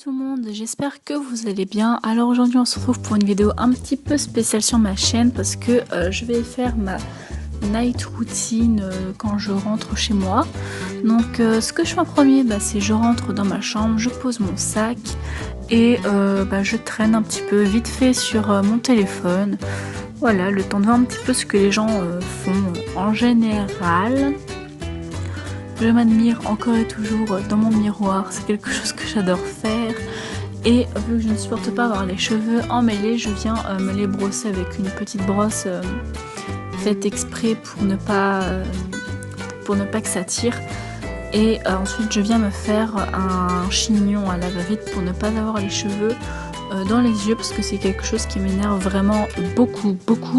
tout le monde, j'espère que vous allez bien. Alors aujourd'hui on se retrouve pour une vidéo un petit peu spéciale sur ma chaîne parce que je vais faire ma night routine quand je rentre chez moi. Donc ce que je fais en premier, c'est je rentre dans ma chambre, je pose mon sac et je traîne un petit peu vite fait sur mon téléphone. Voilà, le temps de voir un petit peu ce que les gens font en général. Je m'admire encore et toujours dans mon miroir, c'est quelque chose que j'adore faire. Et vu que je ne supporte pas avoir les cheveux emmêlés, je viens me les brosser avec une petite brosse faite exprès pour ne pas que ça tire. Et ensuite je viens me faire un chignon à la va-vite pour ne pas avoir les cheveux dans les yeux, parce que c'est quelque chose qui m'énerve vraiment beaucoup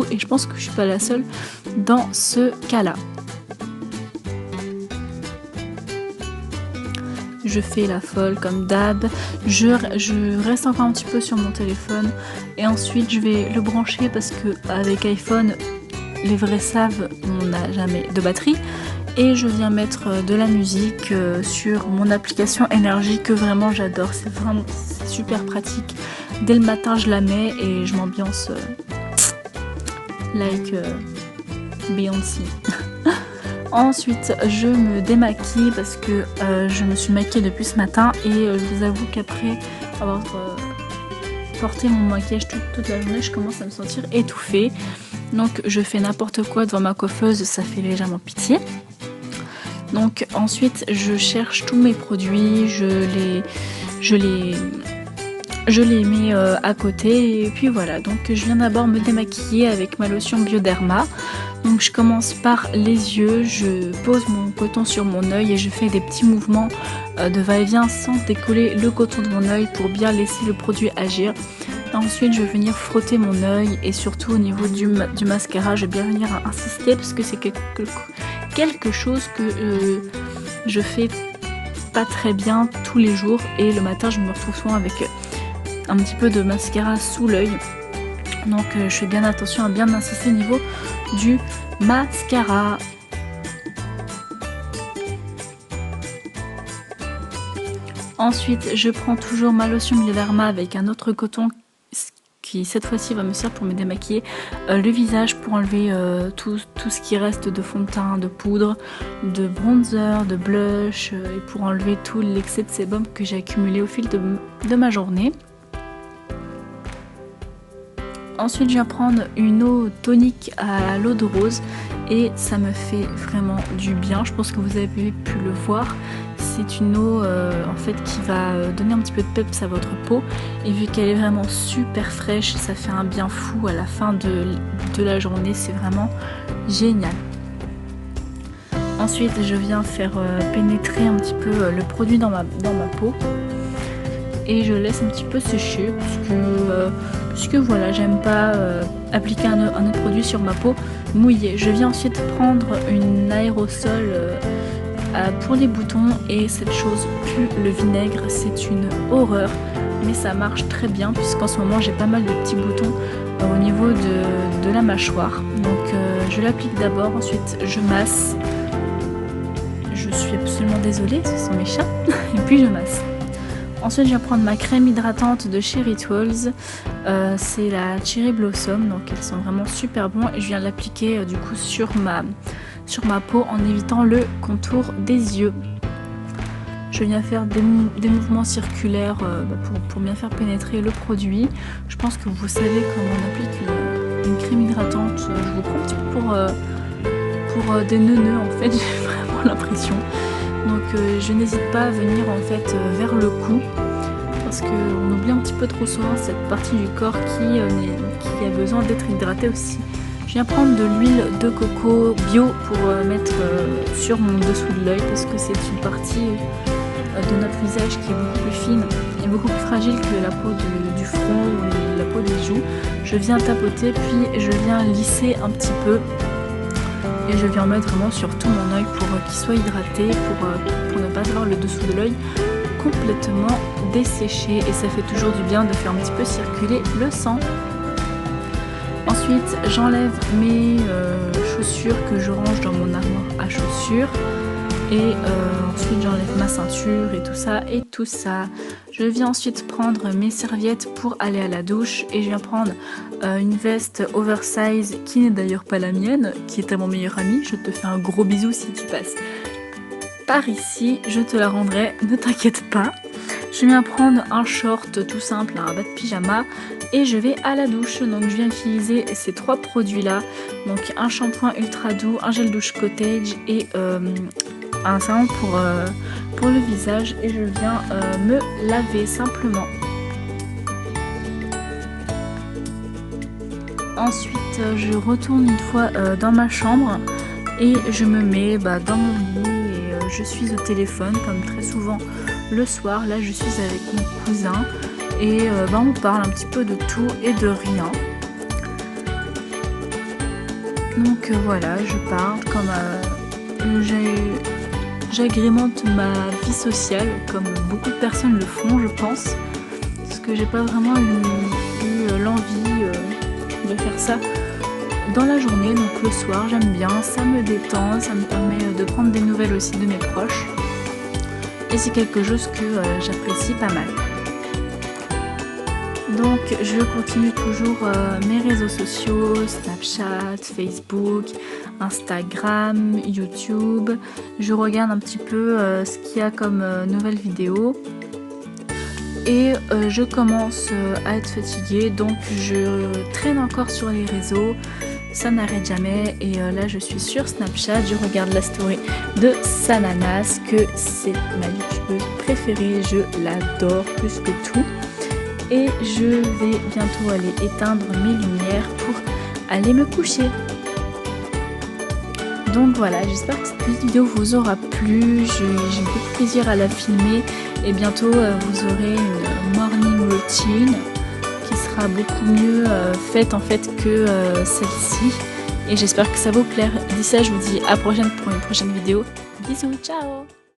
et je pense que je suis pas la seule dans ce cas-là. Je fais la folle comme d'hab, je reste encore un petit peu sur mon téléphone et ensuite je vais le brancher parce que avec iPhone, les vrais savent, on n'a jamais de batterie, et je viens mettre de la musique sur mon application Énergie que vraiment j'adore, c'est super pratique. Dès le matin je la mets et je m'ambiance like Beyoncé. Ensuite je me démaquille parce que je me suis maquillée depuis ce matin et je vous avoue qu'après avoir porté mon maquillage toute la journée, je commence à me sentir étouffée. Donc je fais n'importe quoi devant ma coiffeuse, ça fait légèrement pitié. Donc ensuite je cherche tous mes produits, je les mets à côté et puis voilà. Donc je viens d'abord me démaquiller avec ma lotion Bioderma. Donc je commence par les yeux, je pose mon coton sur mon œil et je fais des petits mouvements de va-et-vient sans décoller le coton de mon œil pour bien laisser le produit agir. Ensuite je vais venir frotter mon œil et surtout au niveau du mascara, je vais bien venir insister parce que c'est quelque chose que je fais pas très bien tous les jours et le matin je me retrouve souvent avec un petit peu de mascara sous l'œil. Donc je fais bien attention à bien insister au niveau du mascara. Ensuite je prends toujours ma lotion Bioderma avec un autre coton qui cette fois-ci va me servir pour me démaquiller le visage, pour enlever tout ce qui reste de fond de teint, de poudre, de bronzer, de blush et pour enlever tout l'excès de sébum que j'ai accumulé au fil de ma journée. Ensuite je viens prendre une eau tonique à l'eau de rose et ça me fait vraiment du bien. Je pense que vous avez pu le voir. C'est une eau en fait qui va donner un petit peu de peps à votre peau et vu qu'elle est vraiment super fraîche, ça fait un bien fou à la fin de la journée, c'est vraiment génial. Ensuite je viens faire pénétrer un petit peu le produit dans ma peau et je laisse un petit peu sécher puisque voilà, j'aime pas appliquer un autre produit sur ma peau mouillée. Je viens ensuite prendre une aérosol pour les boutons et cette chose pue le vinaigre, c'est une horreur mais ça marche très bien puisqu'en ce moment j'ai pas mal de petits boutons au niveau de la mâchoire. Donc je l'applique d'abord, ensuite je masse. Je suis absolument désolée, ce sont mes chats. Et puis je masse. Ensuite je viens prendre ma crème hydratante de chez Rituals, c'est la Cherry Blossom, donc elles sont vraiment super bonnes et je viens l'appliquer du coup sur ma peau en évitant le contour des yeux. Je viens faire des mouvements circulaires pour bien faire pénétrer le produit. Je pense que vous savez comment on applique une crème hydratante, je vous prends un petit peu pour des neuneux en fait, j'ai vraiment l'impression. Donc je n'hésite pas à venir en fait vers le cou parce qu'on oublie un petit peu trop souvent cette partie du corps qui a besoin d'être hydratée aussi. Je viens prendre de l'huile de coco bio pour mettre sur mon dessous de l'œil parce que c'est une partie de notre visage qui est beaucoup plus fine et beaucoup plus fragile que la peau du front ou la peau des joues. Je viens tapoter puis je viens lisser un petit peu. Et je viens en mettre vraiment sur tout mon œil pour qu'il soit hydraté, pour ne pas avoir le dessous de l'œil complètement desséché. Et ça fait toujours du bien de faire un petit peu circuler le sang. Ensuite, j'enlève mes chaussures que je range dans mon armoire à chaussures. Et ensuite, j'enlève ma ceinture et tout ça. Je viens ensuite prendre mes serviettes pour aller à la douche et je viens prendre une veste oversize qui n'est d'ailleurs pas la mienne, qui est à mon meilleur ami. Je te fais un gros bisou si tu passes par ici, je te la rendrai, ne t'inquiète pas. Je viens prendre un short tout simple, un bas de pyjama et je vais à la douche. Donc je viens utiliser ces 3 produits là, donc un shampoing ultra doux, un gel douche cottage et un savon pour le visage et je viens me laver simplement. Ensuite je retourne une fois dans ma chambre et je me mets dans mon lit et je suis au téléphone comme très souvent le soir. Là je suis avec mon cousin et on parle un petit peu de tout et de rien. Donc voilà, je parle comme j'agrémente ma vie sociale comme beaucoup de personnes le font, je pense, parce que j'ai pas vraiment eu l'envie de faire ça dans la journée. Donc le soir j'aime bien, ça me détend, ça me permet de prendre des nouvelles aussi de mes proches et c'est quelque chose que j'apprécie pas mal. Donc je continue toujours mes réseaux sociaux, Snapchat, Facebook, Instagram, YouTube. Je regarde un petit peu ce qu'il y a comme nouvelles vidéos. Et je commence à être fatiguée, donc je traîne encore sur les réseaux, ça n'arrête jamais. Et là je suis sur Snapchat, je regarde la story de Sananas, que c'est ma youtubeuse préférée, je l'adore plus que tout. Et je vais bientôt aller éteindre mes lumières pour aller me coucher. Donc voilà, j'espère que cette petite vidéo vous aura plu, j'ai beaucoup de plaisir à la filmer et bientôt vous aurez une morning routine qui sera beaucoup mieux faite en fait que celle-ci et j'espère que ça va vous plaire. D'ici là, je vous dis à la prochaine pour une prochaine vidéo. Bisous, ciao!